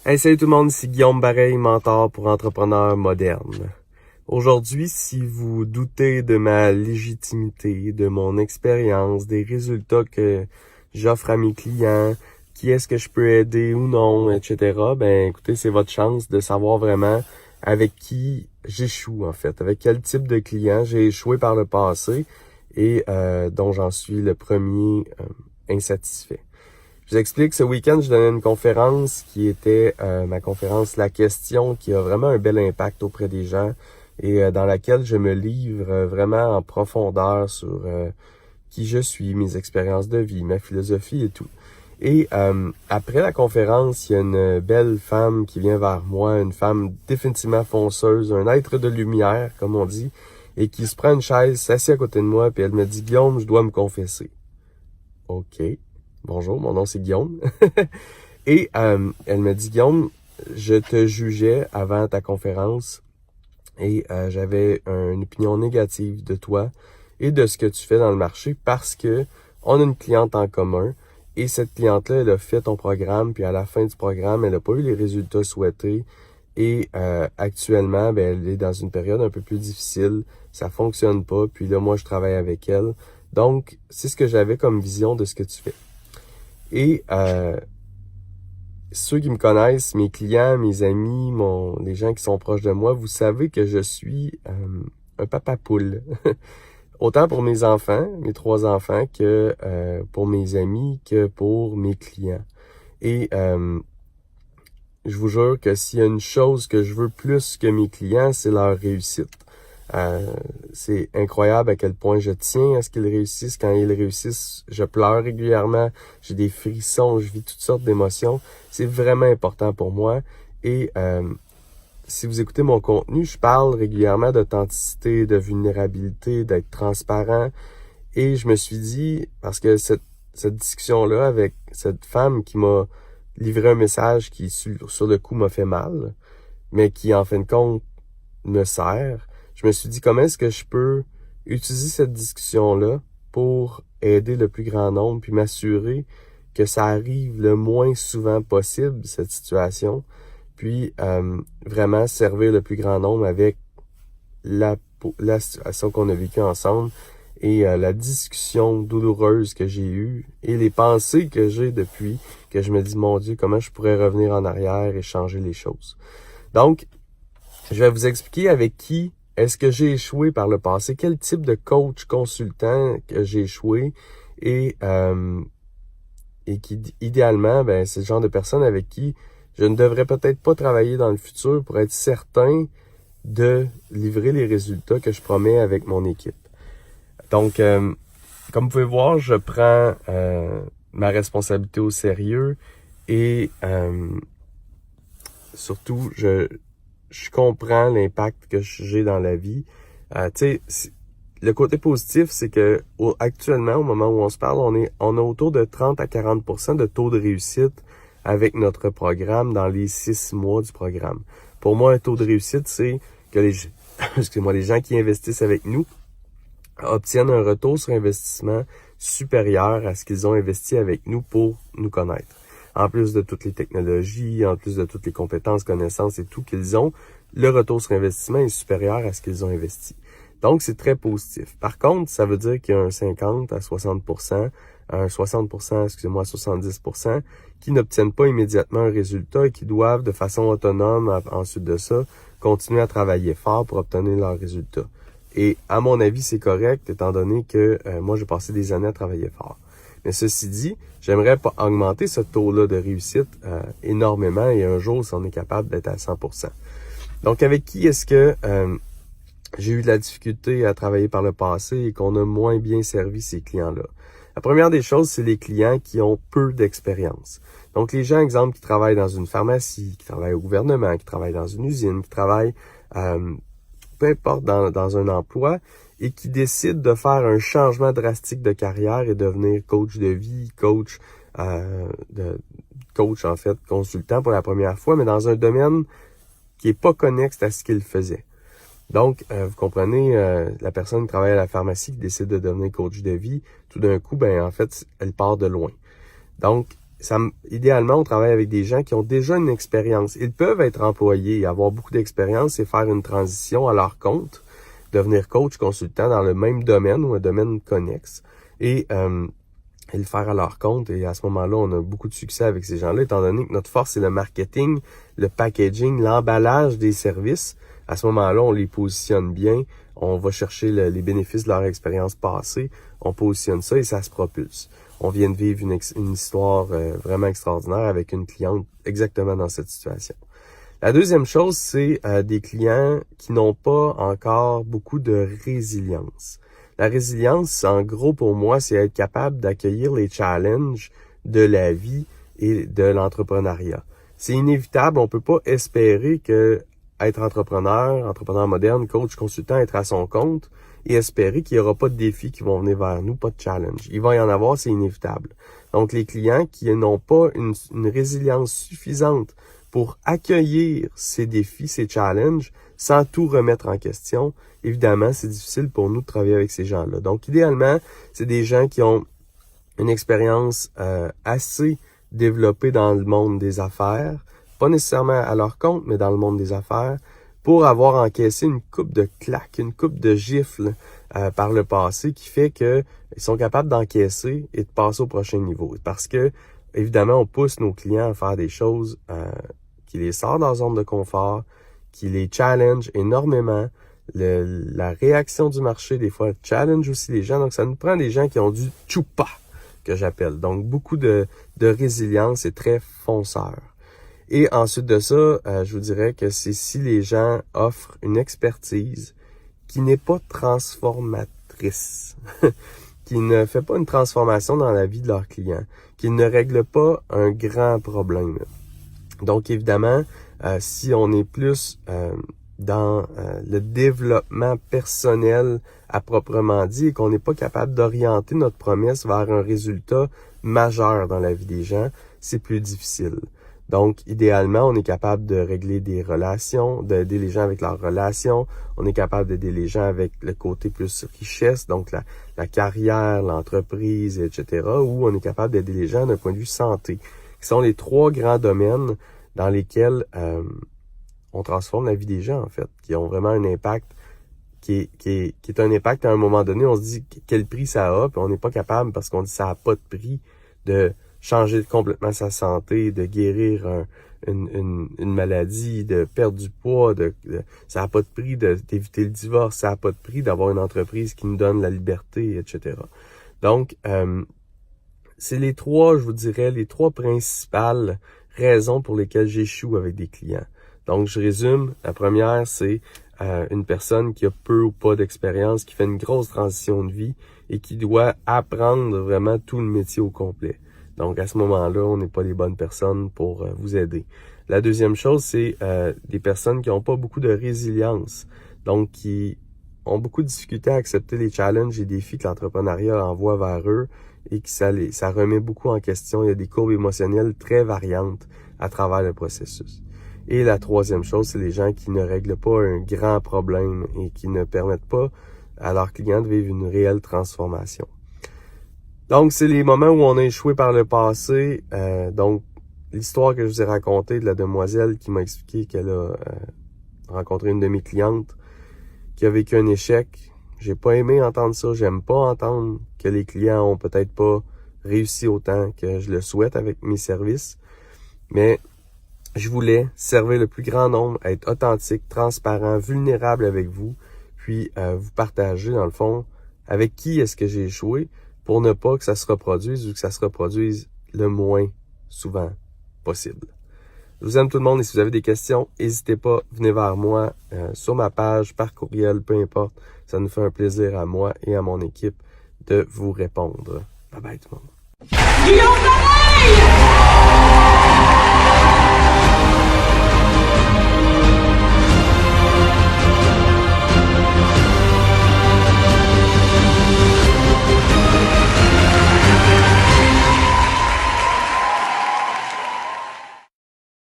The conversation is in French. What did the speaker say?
Hey, salut tout le monde, ici Guillaume Bareil, mentor pour entrepreneurs modernes. Aujourd'hui, si vous doutez de ma légitimité, de mon expérience, des résultats que j'offre à mes clients, qui est-ce que je peux aider ou non, etc., ben écoutez, c'est votre chance de savoir vraiment avec qui j'échoue en fait, avec quel type de client j'ai échoué par le passé et dont j'en suis le premier insatisfait. Je vous explique, ce week-end, je donnais une conférence qui était ma conférence La Question, qui a vraiment un bel impact auprès des gens et dans laquelle je me livre vraiment en profondeur sur qui je suis, mes expériences de vie, ma philosophie et tout. Et après la conférence, il y a une belle femme qui vient vers moi, une femme définitivement fonceuse, un être de lumière, comme on dit, et qui se prend une chaise, s'assied à côté de moi, puis elle me dit « Guillaume, je dois me confesser. » OK. Bonjour, mon nom c'est Guillaume. Et elle me dit, Guillaume, je te jugeais avant ta conférence et j'avais une opinion négative de toi et de ce que tu fais dans le marché parce que on a une cliente en commun et cette cliente-là, elle a fait ton programme puis à la fin du programme, elle n'a pas eu les résultats souhaités et actuellement, ben, elle est dans une période un peu plus difficile, ça fonctionne pas, puis là, moi, je travaille avec elle. Donc, c'est ce que j'avais comme vision de ce que tu fais. Et ceux qui me connaissent, mes clients, mes amis, les gens qui sont proches de moi, vous savez que je suis un papa poule. Autant pour mes enfants, mes 3 enfants, que pour mes amis, que pour mes clients. Et je vous jure que s'il y a une chose que je veux plus que mes clients, c'est leur réussite. C'est incroyable à quel point je tiens à ce qu'ils réussissent. Quand ils réussissent, je pleure régulièrement, j'ai des frissons, je vis toutes sortes d'émotions. C'est vraiment important pour moi. Et si vous écoutez mon contenu, je parle régulièrement d'authenticité, de vulnérabilité, d'être transparent. Et je me suis dit, parce que cette discussion-là avec cette femme qui m'a livré un message qui, sur le coup, m'a fait mal, mais qui, en fin de compte, me sert, je me suis dit comment est-ce que je peux utiliser cette discussion-là pour aider le plus grand nombre puis m'assurer que ça arrive le moins souvent possible, cette situation, puis vraiment servir le plus grand nombre avec la situation qu'on a vécue ensemble et la discussion douloureuse que j'ai eue et les pensées que j'ai depuis que je me dis, mon Dieu, comment je pourrais revenir en arrière et changer les choses. Donc, je vais vous expliquer avec qui est-ce que j'ai échoué par le passé, quel type de coach consultant que j'ai échoué et qui, idéalement, ben c'est le genre de personne avec qui je ne devrais peut-être pas travailler dans le futur pour être certain de livrer les résultats que je promets avec mon équipe. Donc, comme vous pouvez voir, je prends ma responsabilité au sérieux et surtout, je comprends l'impact que j'ai dans la vie. Tu sais, le côté positif, c'est que actuellement, au moment où on se parle, on a autour de 30 à 40% de taux de réussite avec notre programme dans les 6 mois du programme. Pour moi, un taux de réussite, c'est que les gens qui investissent avec nous obtiennent un retour sur investissement supérieur à ce qu'ils ont investi avec nous pour nous connaître. En plus de toutes les technologies, en plus de toutes les compétences, connaissances et tout qu'ils ont, le retour sur investissement est supérieur à ce qu'ils ont investi. Donc, c'est très positif. Par contre, ça veut dire qu'il y a un 50 à 60%, un 60%, excusez-moi, 70%, qui n'obtiennent pas immédiatement un résultat et qui doivent, de façon autonome, ensuite de ça, continuer à travailler fort pour obtenir leurs résultats. Et à mon avis, c'est correct, étant donné que moi, j'ai passé des années à travailler fort. Mais ceci dit, j'aimerais pas augmenter ce taux-là de réussite énormément et un jour, si on est capable d'être à 100%. Donc, avec qui est-ce que j'ai eu de la difficulté à travailler par le passé et qu'on a moins bien servi ces clients-là? La première des choses, c'est les clients qui ont peu d'expérience. Donc, les gens, exemple, qui travaillent dans une pharmacie, qui travaillent au gouvernement, qui travaillent dans une usine, qui travaillent peu importe dans un emploi et qui décident de faire un changement drastique de carrière et devenir coach de vie, coach en fait, consultant pour la première fois, mais dans un domaine qui est pas connexe à ce qu'il faisait. Donc, vous comprenez, la personne qui travaille à la pharmacie qui décide de devenir coach de vie, tout d'un coup, ben en fait, elle part de loin. Donc, idéalement, on travaille avec des gens qui ont déjà une expérience. Ils peuvent être employés, avoir beaucoup d'expérience et faire une transition à leur compte, devenir coach, consultant dans le même domaine ou un domaine connexe et le faire à leur compte. Et à ce moment-là, on a beaucoup de succès avec ces gens-là, étant donné que notre force, c'est le marketing, le packaging, l'emballage des services. À ce moment-là, on les positionne bien, on va chercher les bénéfices de leur expérience passée, on positionne ça et ça se propulse. On vient de vivre une histoire vraiment extraordinaire avec une cliente exactement dans cette situation. La deuxième chose, c'est des clients qui n'ont pas encore beaucoup de résilience. La résilience, en gros, pour moi, c'est être capable d'accueillir les challenges de la vie et de l'entrepreneuriat. C'est inévitable, on peut pas espérer que être entrepreneur moderne, coach, consultant, être à son compte et espérer qu'il n'y aura pas de défis qui vont venir vers nous, pas de challenge. Il va y en avoir, c'est inévitable. Donc, les clients qui n'ont pas une résilience suffisante pour accueillir ces défis, ces challenges, sans tout remettre en question, évidemment, c'est difficile pour nous de travailler avec ces gens-là. Donc, idéalement, c'est des gens qui ont une expérience assez développée dans le monde des affaires, pas nécessairement à leur compte, mais dans le monde des affaires, pour avoir encaissé une coupe de claques, une coupe de gifles par le passé qui fait qu'ils sont capables d'encaisser et de passer au prochain niveau. Parce que, évidemment, on pousse nos clients à faire des choses qui les sortent dans la zone de confort, qui les challenge énormément. La réaction du marché, des fois, challenge aussi les gens. Donc, ça nous prend des gens qui ont du tchoupa, que j'appelle. Donc, beaucoup de résilience et très fonceurs. Et ensuite de ça, je vous dirais que c'est si les gens offrent une expertise qui n'est pas transformatrice, qui ne fait pas une transformation dans la vie de leurs clients, qui ne règle pas un grand problème. Donc, évidemment, si on est plus dans le développement personnel à proprement dit et qu'on n'est pas capable d'orienter notre promesse vers un résultat majeur dans la vie des gens, c'est plus difficile. Donc, idéalement, on est capable de régler des relations, d'aider les gens avec leurs relations. On est capable d'aider les gens avec le côté plus richesse, donc la carrière, l'entreprise, etc. Ou on est capable d'aider les gens d'un point de vue santé, qui sont les trois grands domaines dans lesquels on transforme la vie des gens, en fait, qui ont vraiment un impact qui est un impact à un moment donné. On se dit quel prix ça a, puis on n'est pas capable, parce qu'on dit ça n'a pas de prix, de changer complètement sa santé, de guérir une maladie, de perdre du poids, ça n'a pas de prix d'éviter le divorce, ça n'a pas de prix d'avoir une entreprise qui nous donne la liberté, etc. Donc, c'est les trois principales raisons pour lesquelles j'échoue avec des clients. Donc, je résume. La première, c'est une personne qui a peu ou pas d'expérience, qui fait une grosse transition de vie et qui doit apprendre vraiment tout le métier au complet. Donc, à ce moment-là, on n'est pas les bonnes personnes pour vous aider. La deuxième chose, c'est des personnes qui n'ont pas beaucoup de résilience, donc qui ont beaucoup de difficulté à accepter les challenges et défis que l'entrepreneuriat envoie vers eux et que ça remet beaucoup en question. Il y a des courbes émotionnelles très variantes à travers le processus. Et la troisième chose, c'est les gens qui ne règlent pas un grand problème et qui ne permettent pas à leurs clients de vivre une réelle transformation. Donc, c'est les moments où on a échoué par le passé. Donc, l'histoire que je vous ai racontée de la demoiselle qui m'a expliqué qu'elle a rencontré une de mes clientes qui a vécu un échec. J'ai pas aimé entendre ça. J'aime pas entendre que les clients ont peut-être pas réussi autant que je le souhaite avec mes services. Mais je voulais servir le plus grand nombre, être authentique, transparent, vulnérable avec vous, puis vous partager, dans le fond, avec qui est-ce que j'ai échoué, pour ne pas que ça se reproduise ou que ça se reproduise le moins souvent possible. Je vous aime tout le monde et si vous avez des questions, n'hésitez pas, venez vers moi sur ma page, par courriel, peu importe. Ça nous fait un plaisir à moi et à mon équipe de vous répondre. Bye bye tout le monde.